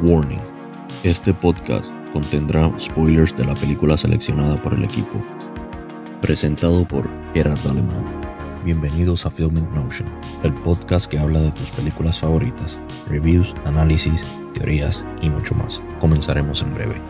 Warning. Este podcast contendrá spoilers de la película seleccionada por el equipo. Presentado por Gerard Alemán. Bienvenidos a Film in Notion, el podcast que habla de tus películas favoritas, reviews, análisis, teorías y mucho más. Comenzaremos en breve.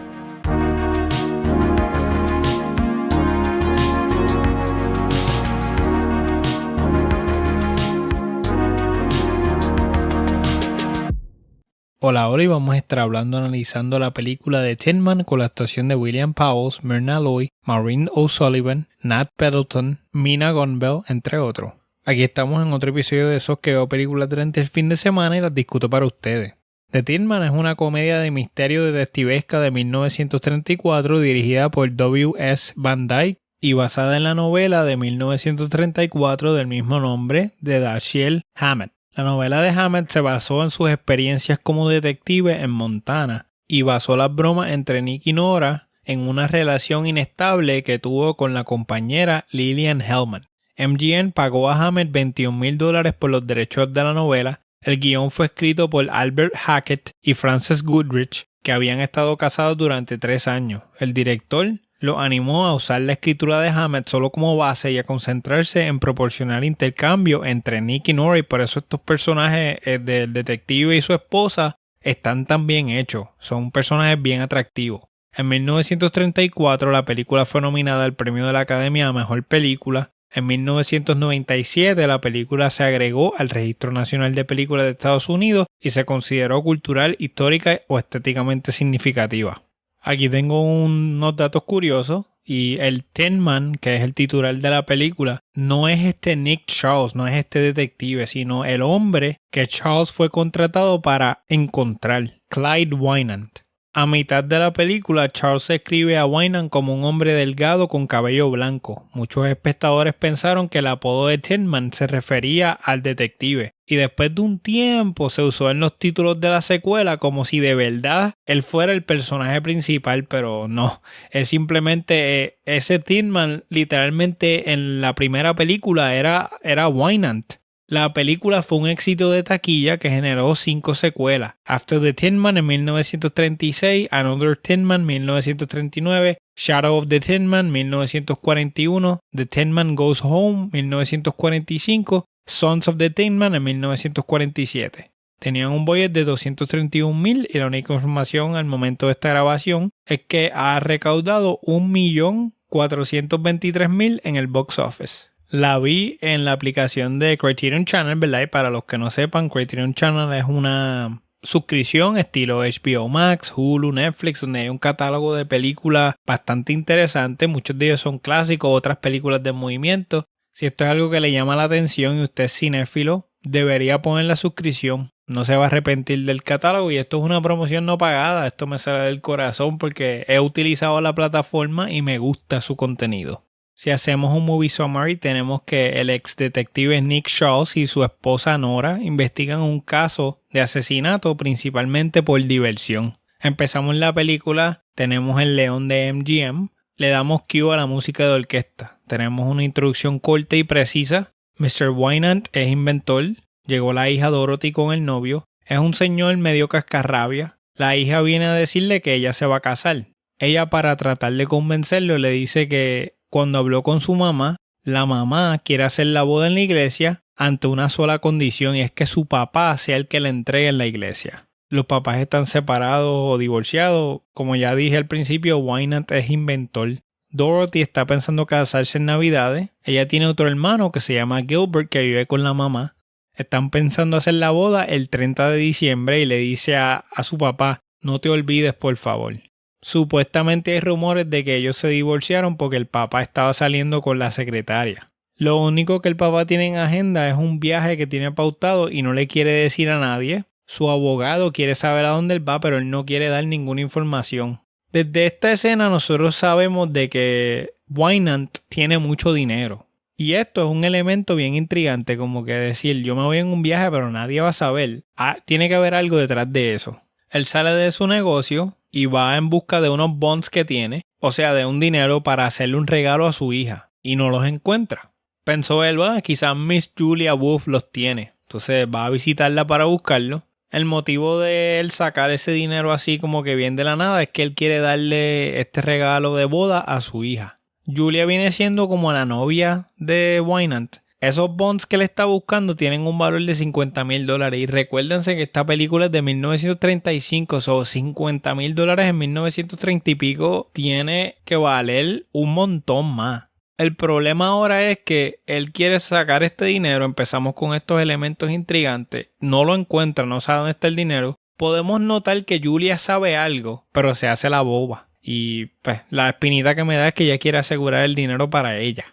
Hola, hoy vamos a estar analizando la película de Tin Man con la actuación de William Powell, Myrna Loy, Maureen O'Sullivan, Nat Pendleton, Mina Gunbell, entre otros. Aquí estamos en otro episodio de esos que veo películas durante el fin de semana y las discuto para ustedes. The Tin Man es una comedia de misterio detectivesca de 1934 dirigida por W.S. Van Dyke y basada en la novela de 1934 del mismo nombre de Dashiell Hammett. La novela de Hammett se basó en sus experiencias como detective en Montana y basó las bromas entre Nick y Nora en una relación inestable que tuvo con la compañera Lillian Hellman. MGM pagó a Hammett $21,000 por los derechos de la novela. El guión fue escrito por Albert Hackett y Frances Goodrich, que habían estado casados durante 3 años. El director lo animó a usar la escritura de Hammett solo como base y a concentrarse en proporcionar intercambio entre Nick y Nora, y por eso estos personajes del detective y su esposa están tan bien hechos. Son personajes bien atractivos. En 1934 la película fue nominada al premio de la Academia a Mejor Película. En 1997 la película se agregó al Registro Nacional de Películas de Estados Unidos y se consideró cultural, histórica o estéticamente significativa. Aquí tengo unos datos curiosos y el Tin Man, que es el titular de la película, no es este Nick Charles, no es este detective, sino el hombre que Charles fue contratado para encontrar, Clyde Wynant. A mitad de la película, Charles escribe a Wynant como un hombre delgado con cabello blanco. Muchos espectadores pensaron que el apodo de Tin Man se refería al detective, y después de un tiempo se usó en los títulos de la secuela como si de verdad él fuera el personaje principal, pero no. Es simplemente ese Tin Man, literalmente en la primera película era Wynant. La película fue un éxito de taquilla que generó 5 secuelas. After the Tin Man en 1936, Another Tin Man 1939, Shadow of the Tin Man 1941, The Tin Man Goes Home 1945, Sons of the Tin Man en 1947. Tenían un budget de $231,000 y la única información al momento de esta grabación es que ha recaudado $1,423,000 en el box office. La vi en la aplicación de Criterion Channel, ¿verdad? Y para los que no sepan, Criterion Channel es una suscripción estilo HBO Max, Hulu, Netflix, donde hay un catálogo de películas bastante interesante. Muchos de ellos son clásicos, otras películas de movimiento. Si esto es algo que le llama la atención y usted es cinéfilo, debería poner la suscripción. No se va a arrepentir del catálogo, y esto es una promoción no pagada. Esto me sale del corazón porque he utilizado la plataforma y me gusta su contenido. Si hacemos un movie summary, tenemos que el ex detective Nick Charles y su esposa Nora investigan un caso de asesinato principalmente por diversión. Empezamos la película, tenemos el león de MGM, le damos cue a la música de orquesta. Tenemos una introducción corta y precisa. Mr. Wynant es inventor, llegó la hija Dorothy con el novio, es un señor medio cascarrabia. La hija viene a decirle que ella se va a casar. Ella, para tratar de convencerlo, le dice que cuando habló con su mamá, la mamá quiere hacer la boda en la iglesia ante una sola condición, y es que su papá sea el que la entregue en la iglesia. Los papás están separados o divorciados. Como ya dije al principio, Wynant es inventor. Dorothy está pensando casarse en Navidades. Ella tiene otro hermano que se llama Gilbert que vive con la mamá. Están pensando hacer la boda el 30 de diciembre y le dice a su papá: no te olvides, por favor. Supuestamente hay rumores de que ellos se divorciaron porque el papá estaba saliendo con la secretaria. Lo único que el papá tiene en agenda es un viaje que tiene pautado y no le quiere decir a nadie. Su abogado quiere saber a dónde él va, pero él no quiere dar ninguna información. Desde esta escena nosotros sabemos de que Wynant tiene mucho dinero. Y esto es un elemento bien intrigante, como que decir, yo me voy en un viaje pero nadie va a saber. Tiene que haber algo detrás de eso. Él sale de su negocio y va en busca de unos bonds que tiene, o sea, de un dinero para hacerle un regalo a su hija, y no los encuentra. Pensó él, quizás Miss Julia Wolf los tiene. Entonces va a visitarla para buscarlo. El motivo de él sacar ese dinero así como que bien de la nada es que él quiere darle este regalo de boda a su hija. Julia viene siendo como la novia de Wynant. Esos bonds que él está buscando tienen un valor de $50,000 y recuérdense que esta película es de 1935, son $50,000 en 1930 y pico tiene que valer un montón más. El problema ahora es que él quiere sacar este dinero, empezamos con estos elementos intrigantes, no lo encuentra, no sabe dónde está el dinero. Podemos notar que Julia sabe algo, pero se hace la boba. Y pues la espinita que me da es que ella quiere asegurar el dinero para ella.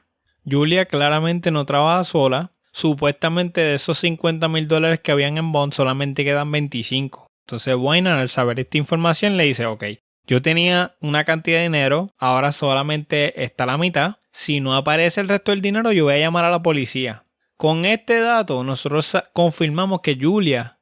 Julia claramente no trabaja sola. Supuestamente de esos $50,000 que habían en bond solamente quedan 25. Entonces Wynant al saber esta información le dice, ok, yo tenía una cantidad de dinero, ahora solamente está la mitad. Si no aparece el resto del dinero yo voy a llamar a la policía. Con este dato nosotros confirmamos que Julia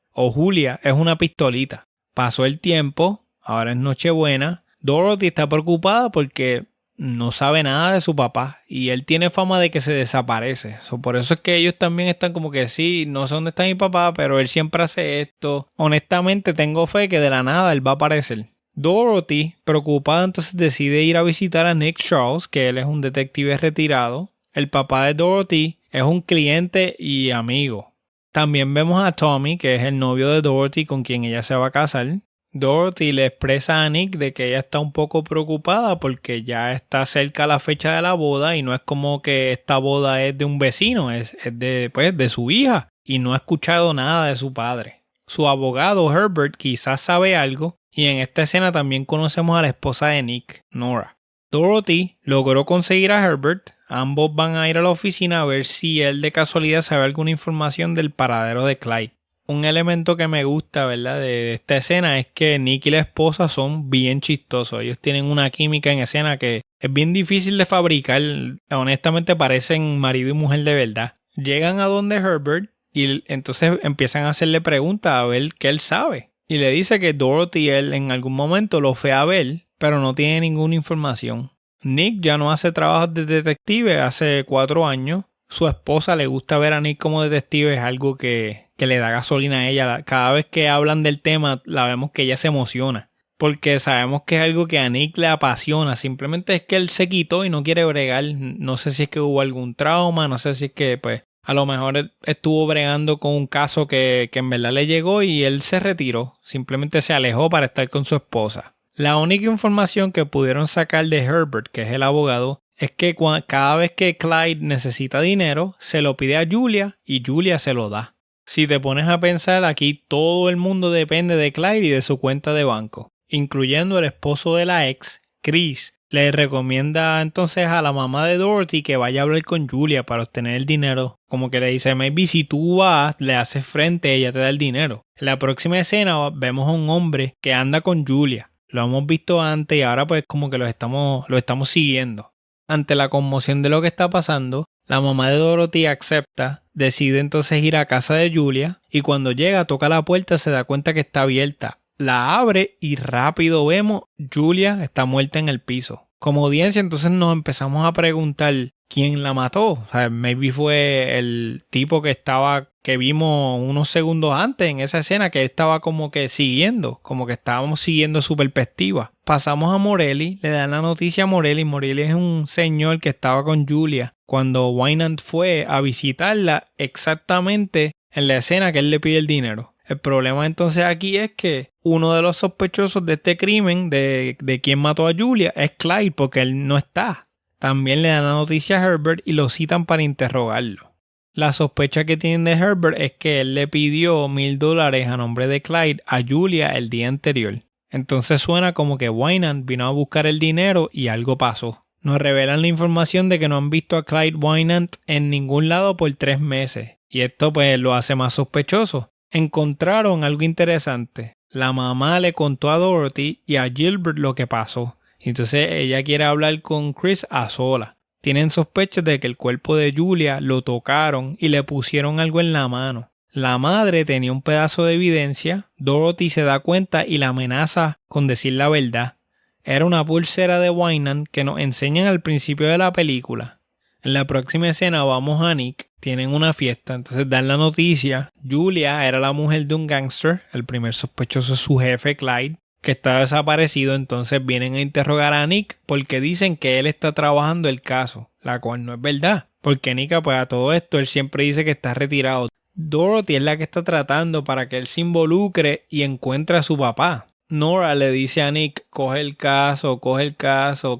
es una pistolita. Pasó el tiempo, ahora es Nochebuena. Dorothy está preocupada porque no sabe nada de su papá y él tiene fama de que se desaparece. Por eso es que ellos también están como que sí, no sé dónde está mi papá, pero él siempre hace esto. Honestamente tengo fe que de la nada él va a aparecer. Dorothy, preocupada, entonces decide ir a visitar a Nick Charles, que él es un detective retirado. El papá de Dorothy es un cliente y amigo. También vemos a Tommy, que es el novio de Dorothy con quien ella se va a casar. Dorothy le expresa a Nick de que ella está un poco preocupada porque ya está cerca la fecha de la boda y no es como que esta boda es de un vecino, es de su hija y no ha escuchado nada de su padre. Su abogado Herbert quizás sabe algo y en esta escena también conocemos a la esposa de Nick, Nora. Dorothy logró conseguir a Herbert, ambos van a ir a la oficina a ver si él de casualidad sabe alguna información del paradero de Clyde. Un elemento que me gusta, ¿verdad?, de esta escena es que Nick y la esposa son bien chistosos. Ellos tienen una química en escena que es bien difícil de fabricar. Honestamente parecen marido y mujer de verdad. Llegan a donde Herbert y entonces empiezan a hacerle preguntas a ver qué él sabe. Y le dice que Dorothy él en algún momento lo fue a ver, pero no tiene ninguna información. Nick ya no hace trabajos de detective hace 4 años. Su esposa le gusta ver a Nick como detective, es algo que le da gasolina a ella. Cada vez que hablan del tema, la vemos que ella se emociona. Porque sabemos que es algo que a Nick le apasiona. Simplemente es que él se quitó y no quiere bregar. No sé si es que hubo algún trauma, no sé si es que pues a lo mejor él estuvo bregando con un caso que en verdad le llegó y él se retiró. Simplemente se alejó para estar con su esposa. La única información que pudieron sacar de Herbert, que es el abogado, es que cada vez que Clyde necesita dinero, se lo pide a Julia y Julia se lo da. Si te pones a pensar, aquí todo el mundo depende de Clyde y de su cuenta de banco, incluyendo el esposo de la ex, Chris. Le recomienda entonces a la mamá de Dorothy que vaya a hablar con Julia para obtener el dinero. Como que le dice, maybe si tú vas, le haces frente, ella te da el dinero. En la próxima escena vemos a un hombre que anda con Julia. Lo hemos visto antes y ahora pues como que lo estamos siguiendo. Ante la conmoción de lo que está pasando, la mamá de Dorothy acepta, decide entonces ir a casa de Julia y cuando llega toca la puerta se da cuenta que está abierta. La abre y rápido vemos Julia está muerta en el piso. Como audiencia entonces nos empezamos a preguntar quién la mató. O sea, maybe fue el tipo que vimos unos segundos antes en esa escena que estaba como que siguiendo, como que estábamos siguiendo su perspectiva. Pasamos a Morelli, le dan la noticia a Morelli. Morelli es un señor que estaba con Julia cuando Wynant fue a visitarla exactamente en la escena que él le pide el dinero. El problema entonces aquí es que uno de los sospechosos de este crimen, de quien mató a Julia, es Clyde porque él no está. También le dan la noticia a Herbert y lo citan para interrogarlo. La sospecha que tienen de Herbert es que él le pidió $1,000 a nombre de Clyde a Julia el día anterior. Entonces suena como que Wynant vino a buscar el dinero y algo pasó. Nos revelan la información de que no han visto a Clyde Wynant en ningún lado por 3 meses. Y esto pues lo hace más sospechoso. Encontraron algo interesante. La mamá le contó a Dorothy y a Gilbert lo que pasó. Entonces ella quiere hablar con Chris a sola. Tienen sospechas de que el cuerpo de Julia lo tocaron y le pusieron algo en la mano. La madre tenía un pedazo de evidencia. Dorothy se da cuenta y la amenaza con decir la verdad. Era una pulsera de Wynant que nos enseñan al principio de la película. En la próxima escena vamos a Nick, tienen una fiesta, entonces dan la noticia. Julia era la mujer de un gángster, el primer sospechoso es su jefe Clyde, que está desaparecido, entonces vienen a interrogar a Nick porque dicen que él está trabajando el caso, la cual no es verdad, porque Nick, pues a todo esto, él siempre dice que está retirado. Dorothy es la que está tratando para que él se involucre y encuentre a su papá. Nora le dice a Nick, coge el caso.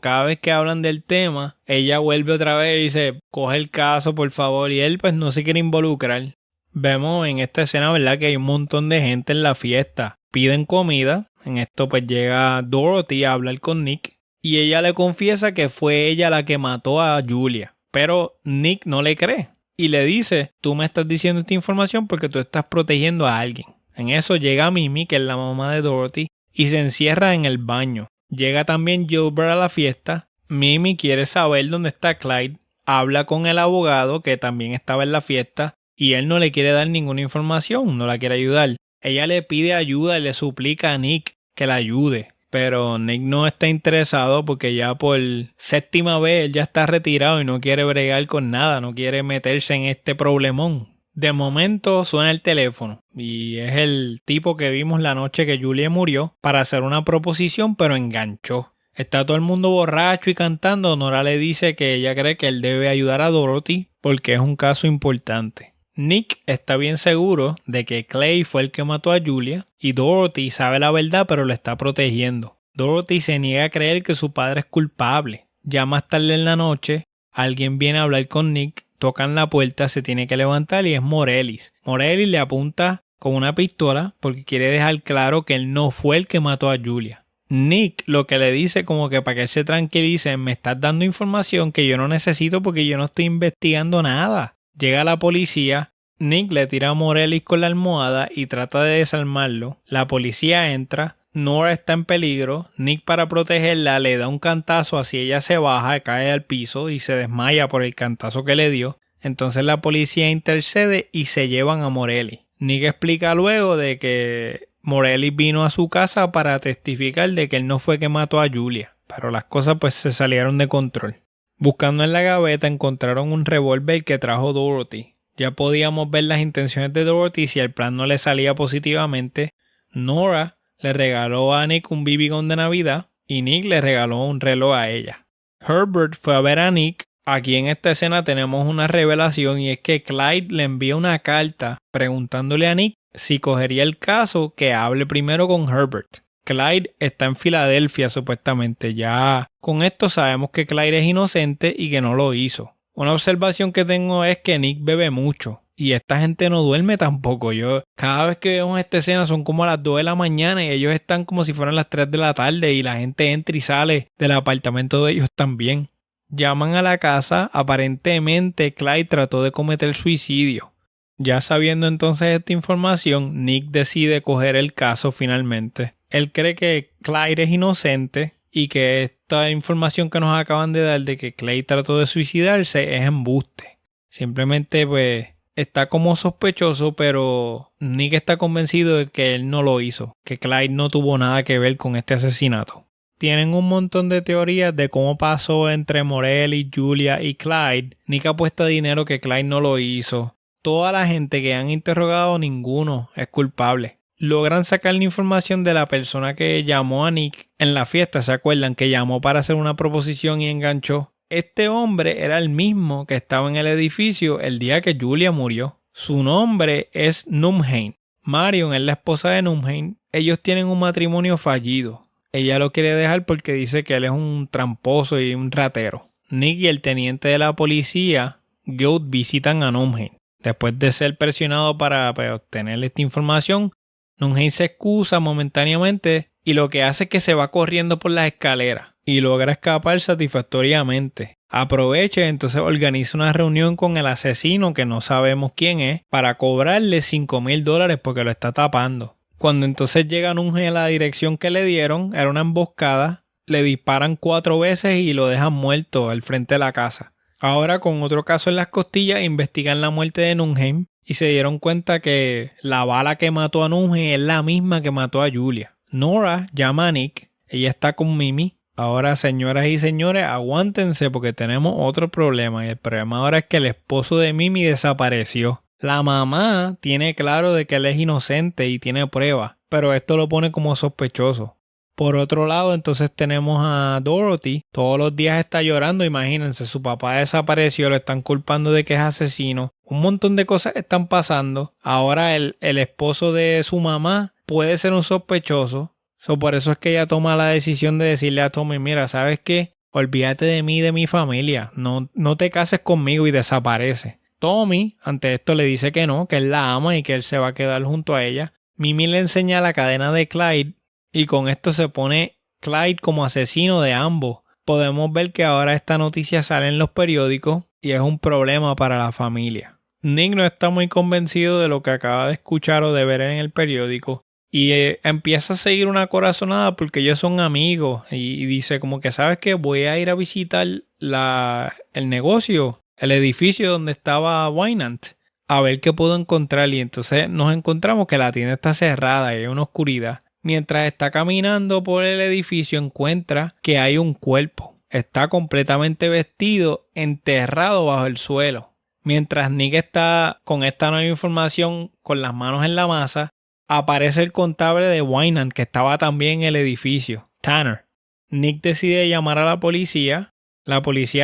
Cada vez que hablan del tema, ella vuelve otra vez y dice, coge el caso, por favor. Y él pues no se quiere involucrar. Vemos en esta escena, ¿verdad?, que hay un montón de gente en la fiesta. Piden comida. En esto pues llega Dorothy a hablar con Nick. Y ella le confiesa que fue ella la que mató a Julia. Pero Nick no le cree. Y le dice, tú me estás diciendo esta información porque tú estás protegiendo a alguien. En eso llega Mimi, que es la mamá de Dorothy, y se encierra en el baño. Llega también Gilbert a la fiesta. Mimi quiere saber dónde está Clyde. Habla con el abogado, que también estaba en la fiesta, y él no le quiere dar ninguna información, no la quiere ayudar. Ella le pide ayuda y le suplica a Nick que la ayude. Pero Nick no está interesado porque ya por séptima vez él ya está retirado y no quiere bregar con nada, no quiere meterse en este problemón. De momento suena el teléfono y es el tipo que vimos la noche que Julia murió para hacer una proposición, pero enganchó. Está todo el mundo borracho y cantando. Nora le dice que ella cree que él debe ayudar a Dorothy porque es un caso importante. Nick está bien seguro de que Clay fue el que mató a Julia y Dorothy sabe la verdad pero lo está protegiendo. Dorothy se niega a creer que su padre es culpable. Ya más tarde en la noche, alguien viene a hablar con Nick, tocan la puerta, se tiene que levantar y es Morellis. Morellis le apunta con una pistola porque quiere dejar claro que él no fue el que mató a Julia. Nick lo que le dice como que para que él se tranquilice, me estás dando información que yo no necesito porque yo no estoy investigando nada. Llega la policía, Nick le tira a Morellis con la almohada y trata de desarmarlo. La policía entra, Nora está en peligro, Nick para protegerla le da un cantazo así ella se baja, cae al piso y se desmaya por el cantazo que le dio. Entonces la policía intercede y se llevan a Morellis. Nick explica luego de que Morellis vino a su casa para testificar de que él no fue que mató a Julia, pero las cosas pues se salieron de control. Buscando en la gaveta encontraron un revólver que trajo Dorothy. Ya podíamos ver las intenciones de Dorothy si el plan no le salía positivamente. Nora le regaló a Nick un BB gun de Navidad y Nick le regaló un reloj a ella. Herbert fue a ver a Nick. Aquí en esta escena tenemos una revelación y es que Clyde le envía una carta preguntándole a Nick si cogería el caso que hable primero con Herbert. Clyde está en Filadelfia supuestamente. Ya con esto sabemos que Clyde es inocente y que no lo hizo. Una observación que tengo es que Nick bebe mucho y esta gente no duerme tampoco. Cada vez que vemos esta escena son como a las 2 de la mañana y ellos están como si fueran las 3 de la tarde y la gente entra y sale del apartamento de ellos también. Llaman a la casa, aparentemente Clyde trató de cometer suicidio. Ya sabiendo entonces esta información, Nick decide coger el caso finalmente. Él cree que Clyde es inocente y que esta información que nos acaban de dar de que Clyde trató de suicidarse es embuste. Simplemente pues está como sospechoso, pero Nick está convencido de que él no lo hizo, que Clyde no tuvo nada que ver con este asesinato. Tienen un montón de teorías de cómo pasó entre Morellis, Julia y Clyde. Nick apuesta dinero que Clyde no lo hizo. Toda la gente que han interrogado, ninguno es culpable. Logran sacar la información de la persona que llamó a Nick en la fiesta, ¿se acuerdan? Que llamó para hacer una proposición y enganchó. Este hombre era el mismo que estaba en el edificio el día que Julia murió. Su nombre es Numheim. Marion es la esposa de Numheim. Ellos tienen un matrimonio fallido. Ella lo quiere dejar porque dice que él es un tramposo y un ratero. Nick y el teniente de la policía, Guild, visitan a Numheim. Después de ser presionado para obtener esta información, Numheim se excusa momentáneamente y lo que hace es que se va corriendo por las escaleras y logra escapar satisfactoriamente. Aprovecha y entonces organiza una reunión con el asesino que no sabemos quién es para cobrarle $5,000 porque lo está tapando. Cuando entonces llega Numheim a la dirección que le dieron, era una emboscada, le disparan 4 veces y lo dejan muerto al frente de la casa. Ahora con otro caso en las costillas investigan la muerte de Numheim y se dieron cuenta que la bala que mató a Numheim es la misma que mató a Julia. Nora llama a Nick, ella está con Mimi, Ahora, señoras y señores, aguántense porque tenemos otro problema. Y el problema ahora es que el esposo de Mimi desapareció. La mamá tiene claro de que él es inocente y tiene pruebas, pero esto lo pone como sospechoso. Por otro lado, entonces tenemos a Dorothy. Todos los días está llorando, imagínense, su papá desapareció, lo están culpando de que es asesino. Un montón de cosas están pasando. Ahora el esposo de su mamá puede ser un sospechoso. Por eso es que ella toma la decisión de decirle a Tommy, mira, ¿sabes qué? Olvídate de mí y de mi familia. No te cases conmigo, y desaparece. Tommy, ante esto, le dice que no, que él la ama y que él se va a quedar junto a ella. Mimi le enseña la cadena de Clyde y con esto se pone Clyde como asesino de ambos. Podemos ver que ahora esta noticia sale en los periódicos y es un problema para la familia. Nick no está muy convencido de lo que acaba de escuchar o de ver en el periódico. Y empieza a seguir una corazonada porque ellos son amigos. Y dice como que, ¿sabes qué? Voy a ir a visitar el negocio, el edificio donde estaba Wynant, a ver qué puedo encontrar. Y entonces nos encontramos que la tienda está cerrada y hay una oscuridad. Mientras está caminando por el edificio, encuentra que hay un cuerpo. Está completamente vestido, enterrado bajo el suelo. Mientras Nick está con esta nueva información, con las manos en la masa, aparece el contable de Wynant, que estaba también en el edificio, Tanner. Nick decide llamar a la policía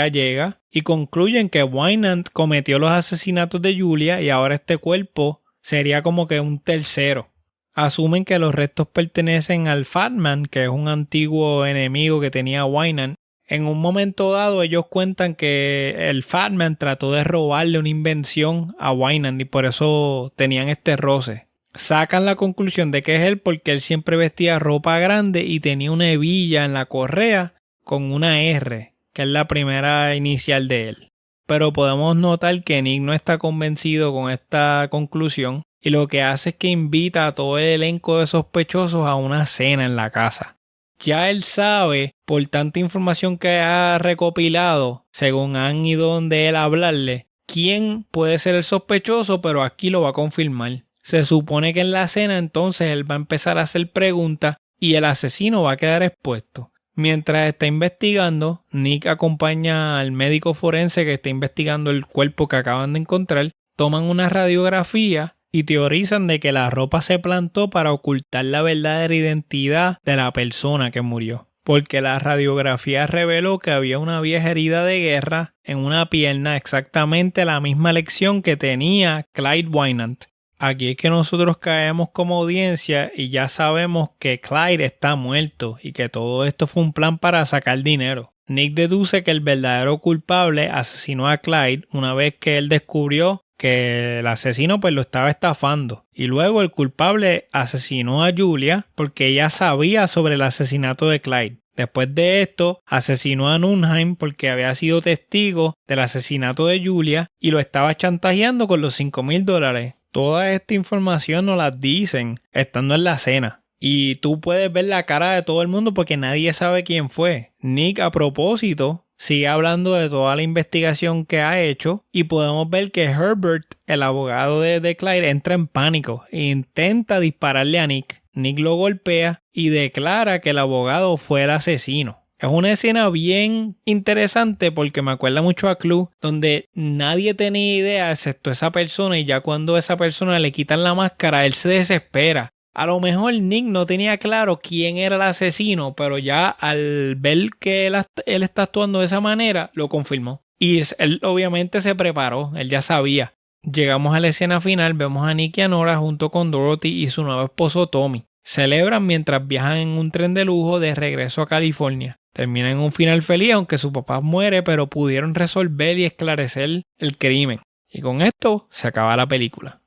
llega y concluyen que Wynant cometió los asesinatos de Julia y ahora este cuerpo sería como que un tercero. Asumen que los restos pertenecen al Fat Man, que es un antiguo enemigo que tenía Wynant. En un momento dado ellos cuentan que el Fat Man trató de robarle una invención a Wynant y por eso tenían este roce. Sacan la conclusión de que es él porque él siempre vestía ropa grande y tenía una hebilla en la correa con una R, que es la primera inicial de él. Pero podemos notar que Nick no está convencido con esta conclusión y lo que hace es que invita a todo el elenco de sospechosos a una cena en la casa. Ya él sabe, por tanta información que ha recopilado, según han ido donde él a hablarle, quién puede ser el sospechoso, pero aquí lo va a confirmar. Se supone que en la cena entonces él va a empezar a hacer preguntas y el asesino va a quedar expuesto. Mientras está investigando, Nick acompaña al médico forense que está investigando el cuerpo que acaban de encontrar, toman una radiografía y teorizan de que la ropa se plantó para ocultar la verdadera identidad de la persona que murió. Porque la radiografía reveló que había una vieja herida de guerra en una pierna, exactamente la misma lección que tenía Clyde Wynant. Aquí es que nosotros caemos como audiencia y ya sabemos que Clyde está muerto y que todo esto fue un plan para sacar dinero. Nick deduce que el verdadero culpable asesinó a Clyde una vez que él descubrió que el asesino pues lo estaba estafando. Y luego el culpable asesinó a Julia porque ella sabía sobre el asesinato de Clyde. Después de esto, asesinó a Nunheim porque había sido testigo del asesinato de Julia y lo estaba chantajeando con los $5,000. Toda esta información nos la dicen estando en la cena. Y tú puedes ver la cara de todo el mundo porque nadie sabe quién fue. Nick, a propósito, sigue hablando de toda la investigación que ha hecho y podemos ver que Herbert, el abogado de Clyde, entra en pánico e intenta dispararle a Nick. Nick lo golpea y declara que el abogado fue el asesino. Es una escena bien interesante porque me acuerda mucho a Clue, donde nadie tenía idea excepto esa persona y ya cuando a esa persona le quitan la máscara, él se desespera. A lo mejor Nick no tenía claro quién era el asesino, pero ya al ver que él está actuando de esa manera, lo confirmó. Y él obviamente se preparó, él ya sabía. Llegamos a la escena final, vemos a Nick y a Nora junto con Dorothy y su nuevo esposo Tommy. Celebran mientras viajan en un tren de lujo de regreso a California. Termina en un final feliz aunque su papá muere, pero pudieron resolver y esclarecer el crimen. Y con esto se acaba la película.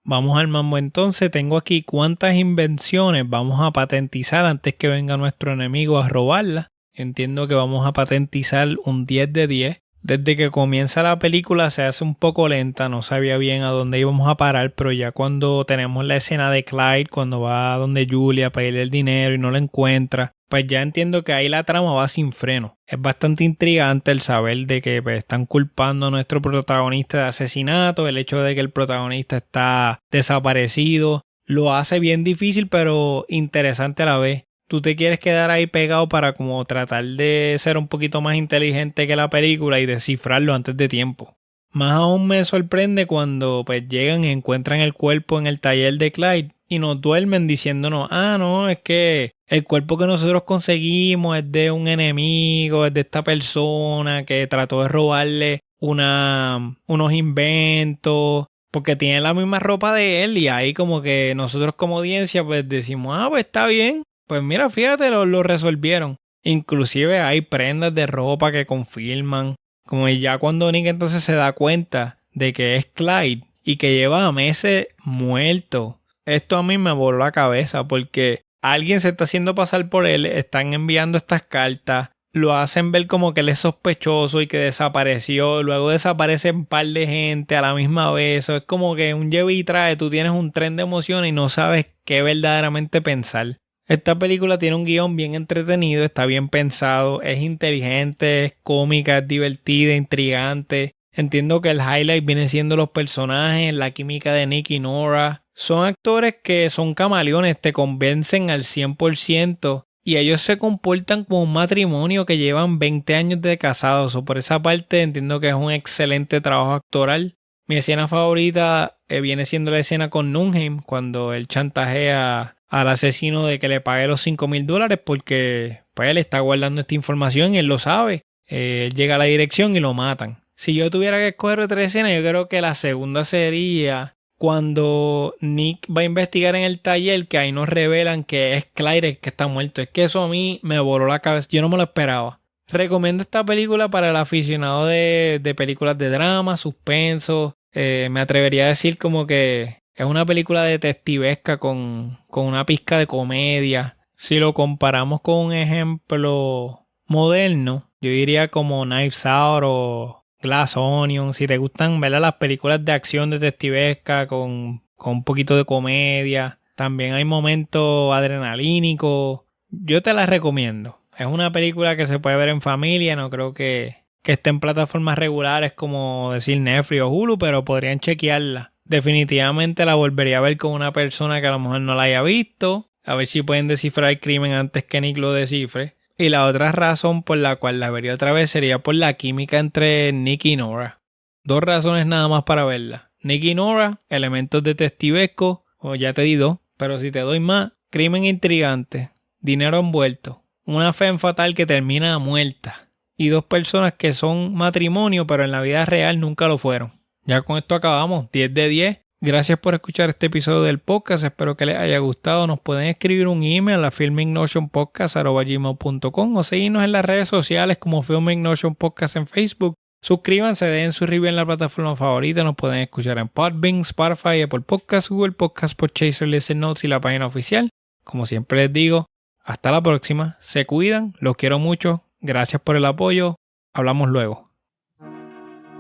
Vamos al mambo entonces. Tengo aquí cuántas invenciones vamos a patentizar antes que venga nuestro enemigo a robarlas. Entiendo que vamos a patentizar un 10 de 10. Desde que comienza la película se hace un poco lenta, no sabía bien a dónde íbamos a parar, pero ya cuando tenemos la escena de Clyde, cuando va a donde Julia a pedirle el dinero y no lo encuentra, pues ya entiendo que ahí la trama va sin freno. Es bastante intrigante el saber de que pues, están culpando a nuestro protagonista de asesinato, el hecho de que el protagonista está desaparecido, lo hace bien difícil pero interesante a la vez. tú te quieres quedar ahí pegado para como tratar de ser un poquito más inteligente que la película y descifrarlo antes de tiempo. Más aún me sorprende cuando pues llegan y encuentran el cuerpo en el taller de Clyde y nos duermen diciéndonos, no, es que el cuerpo que nosotros conseguimos es de un enemigo, es de esta persona que trató de robarle unos inventos, porque tiene la misma ropa de él y ahí como que nosotros como audiencia pues decimos, pues está bien, pues mira, fíjate, lo resolvieron. Inclusive hay prendas de ropa que confirman. Como ya cuando Nick entonces se da cuenta de que es Clyde y que lleva meses muerto, esto a mí me voló la cabeza porque alguien se está haciendo pasar por él, están enviando estas cartas, lo hacen ver como que él es sospechoso y que desapareció, luego desaparece un par de gente a la misma vez, eso es como que un lleve y trae, tú tienes un tren de emociones y no sabes qué verdaderamente pensar. Esta película tiene un guión bien entretenido, está bien pensado, es inteligente, es cómica, es divertida, intrigante. Entiendo que el highlight viene siendo los personajes, la química de Nick y Nora. Son actores que son camaleones, te convencen al 100% y ellos se comportan como un matrimonio que llevan 20 años de casados. O por esa parte entiendo que es un excelente trabajo actoral. Mi escena favorita viene siendo la escena con Nunheim cuando él chantajea al asesino de que le pague los $5,000 porque pues él está guardando esta información y él lo sabe. Él llega a la dirección y lo matan. Si yo tuviera que escoger otra escena, yo creo que la segunda sería cuando Nick va a investigar en el taller, que ahí nos revelan que es Clyde el que está muerto. Es que eso a mí me voló la cabeza, yo no me lo esperaba. Recomiendo esta película para el aficionado de películas de drama, suspenso. Me atrevería a decir como que es una película detectivesca con una pizca de comedia. Si lo comparamos con un ejemplo moderno, yo diría como Knives Out o Glass Onion. Si te gustan, ¿verdad?, las películas de acción detectivesca con un poquito de comedia. También hay momentos adrenalínicos. Yo te la recomiendo. Es una película que se puede ver en familia. No creo que esté en plataformas regulares como decir Netflix o Hulu, pero podrían chequearla. Definitivamente la volvería a ver con una persona que a lo mejor no la haya visto. A ver si pueden descifrar el crimen antes que Nick lo descifre. Y la otra razón por la cual la vería otra vez sería por la química entre Nick y Nora. 2 razones nada más para verla. Nick y Nora, elementos detectivescos, o ya te di 2, pero si te doy más, crimen intrigante, dinero envuelto, una femme fatal que termina muerta y 2 personas que son matrimonio pero en la vida real nunca lo fueron. Ya con esto acabamos, 10 de 10. Gracias por escuchar este episodio del podcast, espero que les haya gustado. Nos pueden escribir un email a filmingnotionpodcast@gmail.com o seguirnos en las redes sociales como Filming Notion Podcast en Facebook. Suscríbanse, den su review en la plataforma favorita. Nos pueden escuchar en Podbean, Spotify, Apple Podcasts, Google Podcasts, Podchaser, Listen Notes y la página oficial. Como siempre les digo, hasta la próxima. Se cuidan, los quiero mucho. Gracias por el apoyo. Hablamos luego.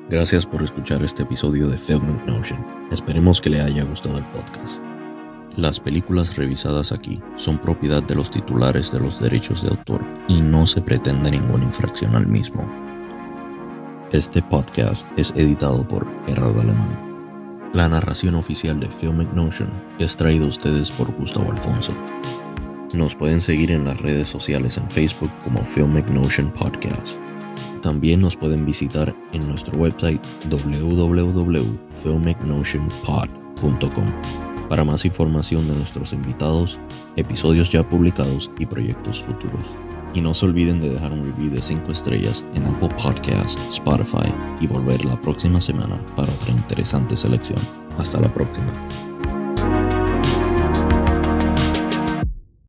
Gracias por escuchar este episodio de Filming Notion. Esperemos que le haya gustado el podcast. Las películas revisadas aquí son propiedad de los titulares de los derechos de autor y no se pretende ninguna infracción al mismo. Este podcast es editado por Gerardo Alemán. La narración oficial de Filming Notion es traída a ustedes por Gustavo Alfonso. Nos pueden seguir en las redes sociales en Facebook como Filming Notion Podcast. También nos pueden visitar en nuestro website www.filmingnotionpod.com para más información de nuestros invitados, episodios ya publicados y proyectos futuros. Y no se olviden de dejar un review de 5 estrellas en Apple Podcasts, Spotify y volver la próxima semana para otra interesante selección. Hasta la próxima.